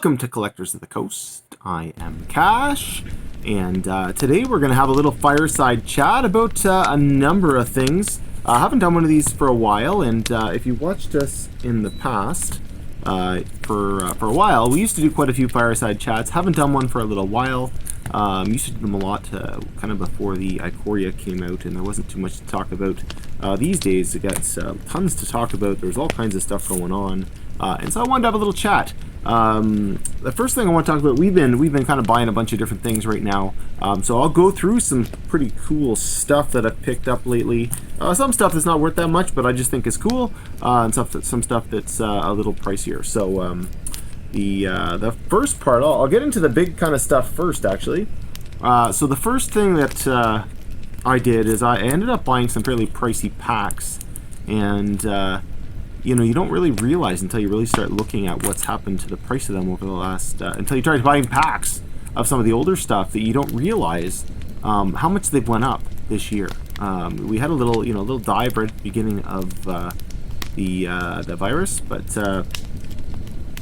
Welcome to Collectors of the Coast. I am Cash, and today we're going to have a little fireside chat about a number of things. I haven't done one of these for a while, and if you watched us in the past for a while, we used to do quite a few fireside chats. Haven't done one for a little while. Used to do them a lot kind of before the Ikoria came out, and there wasn't too much to talk about. These days, it gets tons to talk about. There's all kinds of stuff going on, and so I wanted to have a little chat. The first thing I want to talk about, we've been kind of buying a bunch of different things right now, so I'll go through some pretty cool stuff that I've picked up lately. Some stuff that's not worth that much, but I just think is cool, and some stuff that's a little pricier. So the first part, I'll get into the big kind of stuff first, actually. So the first thing that I did is I ended up buying some fairly pricey packs, and you know, you don't really realize until you really start looking at what's happened to the price of them over the last, until you try buying packs of some of the older stuff, that you don't realize how much they've went up this year. We had a little dive right at the beginning of the virus, but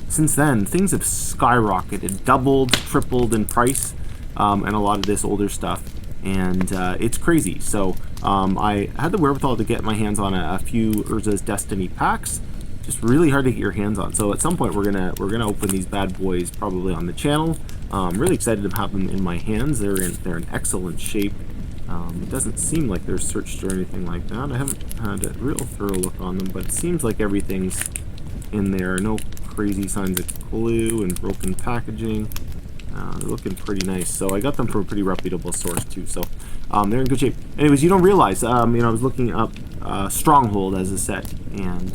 since then things have skyrocketed, doubled, tripled in price, and a lot of this older stuff, and it's crazy. So I had the wherewithal to get my hands on a few Urza's Destiny packs. Just really hard to get your hands on. So at some point we're gonna open these bad boys probably on the channel. I'm really excited to have them in my hands. They're in excellent shape. It doesn't seem like they're searched or anything like that. I haven't had a real thorough look on them, but it seems like everything's in there. No crazy signs of glue and broken packaging. They're looking pretty nice. So I got them from a pretty reputable source too. So they're in good shape. Anyways, you don't realize, I was looking up Stronghold as a set, and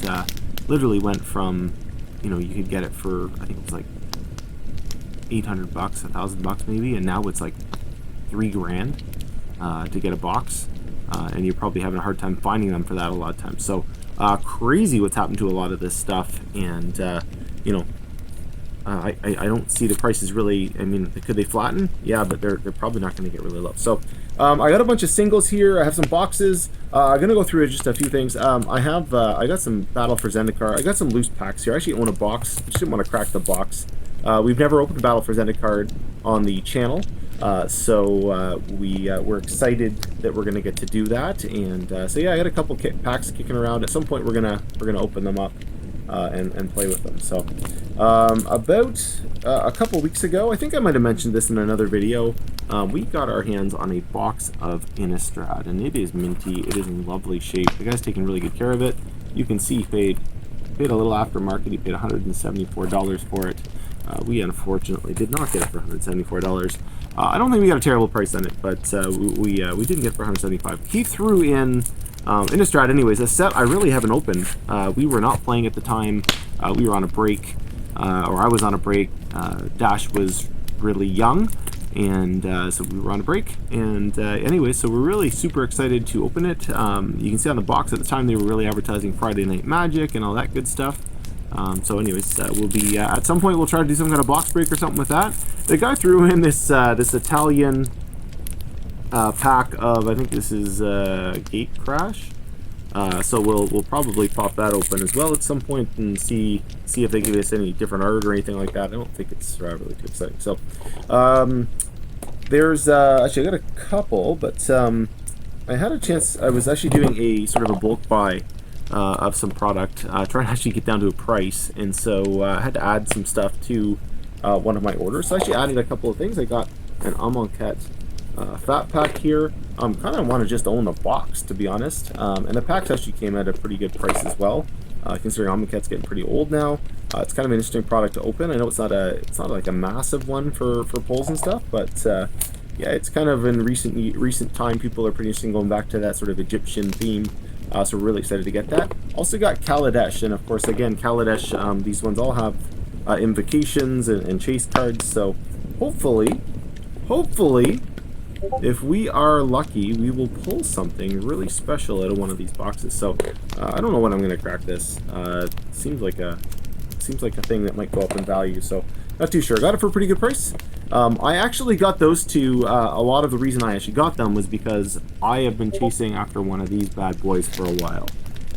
literally went from, you could get it for, I think it was like $800, $1,000 maybe, and now it's like $3,000 to get a box, and you're probably having a hard time finding them for that a lot of times. So crazy what's happened to a lot of this stuff, and I don't see the prices really. I mean, could they flatten? Yeah, but they're probably not going to get really low. So I got a bunch of singles here. I have some boxes. I'm going to go through just a few things. I got some Battle for Zendikar. I got some loose packs here. I actually own a box. I just didn't want to crack the box. We've never opened Battle for Zendikar on the channel, so we're excited that we're going to get to do that. And so yeah, I got a couple packs kicking around. At some point, we're gonna open them up and play with them. So about a couple weeks ago, I think I might have mentioned this in another video, we got our hands on a box of Innistrad, and it is minty. It is in lovely shape. The guy's taking really good care of it. You can see he paid a little aftermarket. He paid $174 for it. We unfortunately did not get it for $174. I don't think we got a terrible price on it, but we didn't get it for $175. He threw in Innistrad, anyways, a set I really haven't opened. We were not playing at the time. We were on a break, or I was on a break. Dash was really young, and so we were on a break. And anyway, so we're really super excited to open it. You can see on the box at the time they were really advertising Friday Night Magic and all that good stuff. So anyways, we'll be at some point we'll try to do some kind of box break or something with that. The guy threw in this Italian pack of, I think this is Gate Crash. So we'll probably pop that open as well at some point and see if they give us any different art or anything like that. I don't think it's really too exciting. So there's actually I got a couple, but I had a chance. I was actually doing a sort of a bulk buy of some product, trying to actually get down to a price, and so I had to add some stuff to one of my orders. So I actually added a couple of things. I got an Amonkhet fat pack here. Kind of want to just own the box, to be honest, and the packs actually came at a pretty good price as well, considering Amonkhet's getting pretty old now. It's kind of an interesting product to open. I know it's not like a massive one for pulls and stuff, but yeah, it's kind of in recent time people are pretty interested in going back to that sort of Egyptian theme. So we're really excited to get that. Also got Kaladesh, and of course, again, Kaladesh, these ones all have invocations and chase cards, so hopefully if we are lucky, we will pull something really special out of one of these boxes. So I don't know when I'm going to crack this. Seems like a thing that might go up in value. So not too sure. Got it for a pretty good price. I actually got those two. A lot of the reason I actually got them was because I have been chasing after one of these bad boys for a while.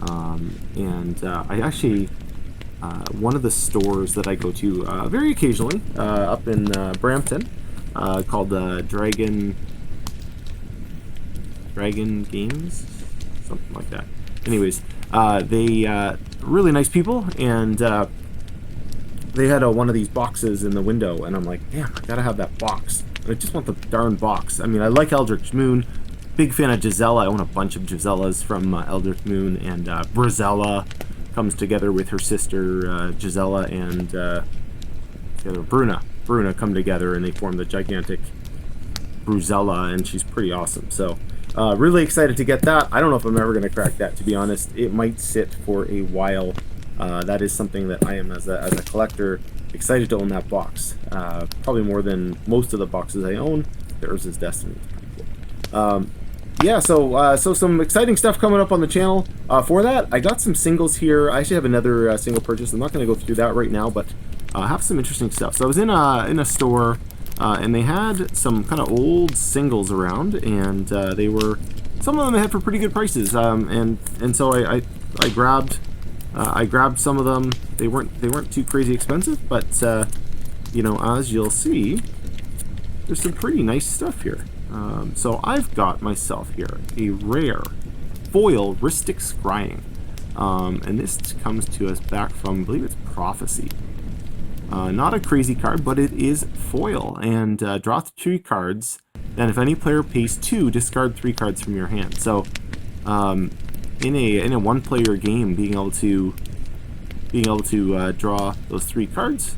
I actually, one of the stores that I go to very occasionally up in Brampton, called Dragon Games, something like that. Anyways, they really nice people, and they had one of these boxes in the window, and I'm like, damn, I gotta have that box. I just want the darn box. I mean, I like Eldritch Moon. Big fan of Gisela. I own a bunch of Gisellas from Eldritch Moon, and Brisella comes together with her sister Gisela and Bruna. Bruna come together, and they form the gigantic Bruzella, and she's pretty awesome. So really excited to get that. I don't know if I'm ever going to crack that, to be honest. It might sit for a while. That is something that I am, as a collector, excited to own that box. Probably more than most of the boxes I own. There's Urza's Destiny. Yeah, so some exciting stuff coming up on the channel. For that, I got some singles here. I actually have another single purchase. I'm not going to go through that right now, but I have some interesting stuff. So I was in a store, and they had some kind of old singles around, and they were, some of them they had for pretty good prices. And so I grabbed some of them. They weren't too crazy expensive, but you know, as you'll see, there's some pretty nice stuff here. So I've got myself here a rare foil Rhystic Scrying, and this comes to us back from, I believe it's Prophecy. Not a crazy card, but it is foil, and draw 3 cards. Then if any player pays 2, discard 3 cards from your hand. So in a one-player game, being able to draw those 3 cards,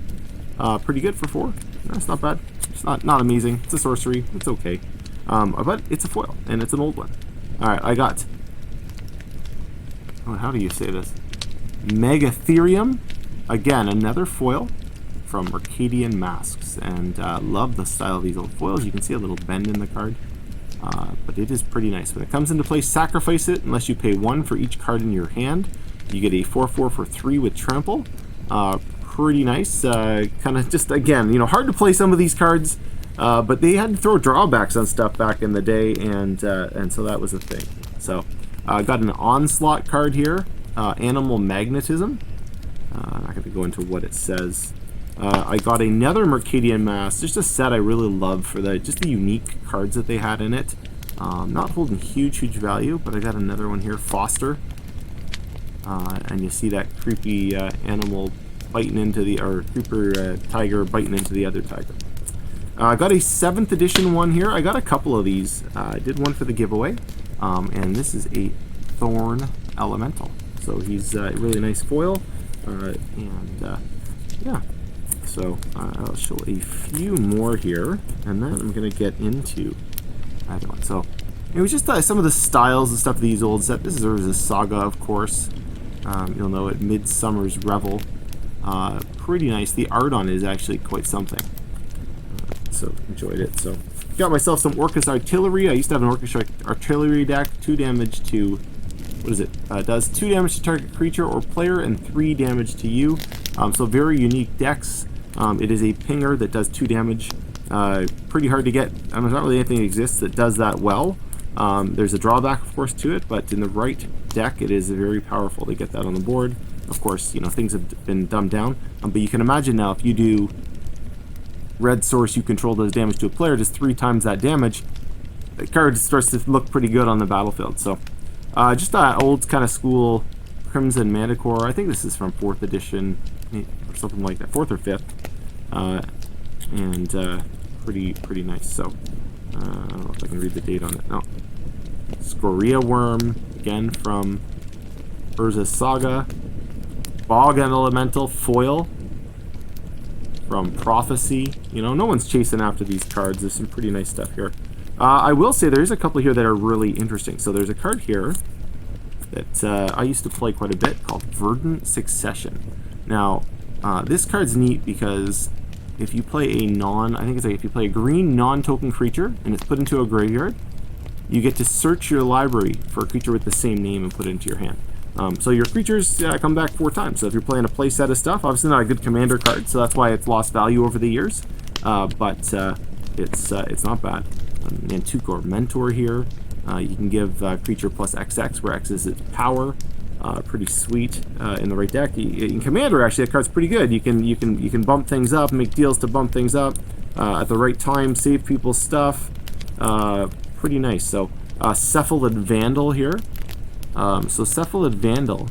pretty good for 4. That's not bad. It's not amazing. It's a sorcery. It's okay. But it's a foil, and it's an old one. Alright, I got... Oh, how do you say this? Megatherium. Again, another foil from Mercadian Masks. And love the style of these old foils. You can see a little bend in the card. But it is pretty nice. When it comes into play, sacrifice it unless you pay 1 for each card in your hand. You get a 4/4 for 3 with Trample. Pretty nice. Kind of just, again, you know, hard to play some of these cards. But they had to throw drawbacks on stuff back in the day, and so that was a thing. So I got an Onslaught card here, Animal Magnetism. I'm not going to go into what it says. I got another Mercadian Mask, just a set I really love for just the unique cards that they had in it. Not holding huge value, but I got another one here, Foster. And you see that creepy animal biting into the, or creeper tiger biting into the other tiger. I got a 7th edition one here. I got a couple of these. I did one for the giveaway, and this is a Thorn Elemental. So he's a really nice foil, yeah. So I'll show a few more here, and then I'm going to get into that one. So it was just some of the styles and stuff of these old sets. This is Urza's Saga, of course. You'll know it, Midsummer's Revel. Pretty nice. The art on it is actually quite something. So enjoyed it. So got myself some Orcus Artillery. I used to have an Orcus Artillery deck. 2 damage to, what is it? Does 2 damage to target creature or player and 3 damage to you. So very unique decks. It is a pinger that does 2 damage. Pretty hard to get. There's not really anything that exists that does that well. There's a drawback, of course, to it, but in the right deck, it is very powerful to get that on the board. Of course, you know, things have been dumbed down, but you can imagine now if you do red source, you control does damage to a player, just 3 times that damage, the card starts to look pretty good on the battlefield. So just that old kind of school Crimson Manticore. I think this is from 4th edition or something like that, 4th or 5th, and pretty nice. So I don't know if I can read the date on it. No, Scoria Worm, again from Urza's Saga. Bog Elemental foil from Prophecy. You know, no one's chasing after these cards. There's some pretty nice stuff here. I will say there's a couple here that are really interesting. So there's a card here that I used to play quite a bit called Verdant Succession. Now, this card's neat because if you play a I think it's like if you play a green non-token creature and it's put into a graveyard, you get to search your library for a creature with the same name and put it into your hand. So your creatures come back 4 times. So if you're playing a play set of stuff, obviously not a good commander card, so that's why it's lost value over the years. But it's not bad. Mantucor Mentor here. You can give creature plus XX, where X is its power. Pretty sweet in the right deck. In Commander, actually, that card's pretty good. You can bump things up, make deals to bump things up at the right time, save people's stuff. Pretty nice. So Cephalid Vandal here. So Cephalid Vandal,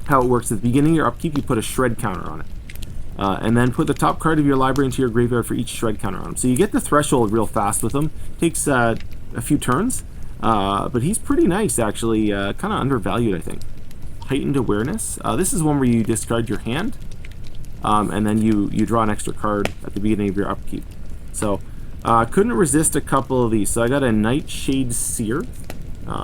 how it works at the beginning of your upkeep, you put a shred counter on it. And then put the top card of your library into your graveyard for each shred counter on him. So you get the threshold real fast with him. Takes a few turns, but he's pretty nice, actually. Kind of undervalued, I think. Heightened Awareness. This is one where you discard your hand, and then you draw an extra card at the beginning of your upkeep. So couldn't resist a couple of these. So I got a Nightshade Seer.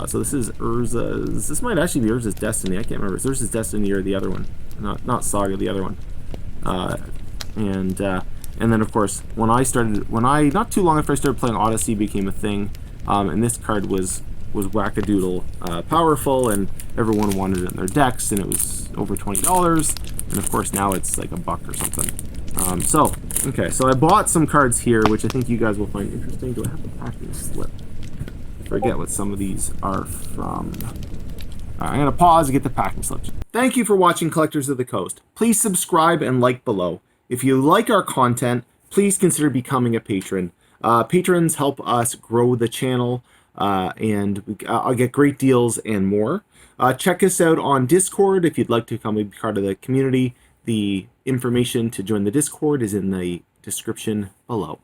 So this is Urza's. This might actually be Urza's Destiny. I can't remember. It's Urza's Destiny or the other one. Not Saga, the other one. And then of course not too long after I started playing Odyssey became a thing, and this card was wackadoodle powerful, and everyone wanted it in their decks, and it was over $20, and of course now it's like $1 or something. So I bought some cards here, which I think you guys will find interesting. Do I have the packing slip? I forget what some of these are from. I'm going to pause and get the packing slips. Thank you for watching Collectors of the Coast. Please subscribe and like below. If you like our content, please consider becoming a patron. Patrons help us grow the channel, and I'll get great deals and more. Check us out on Discord if you'd like to become a part of the community. The information to join the Discord is in the description below.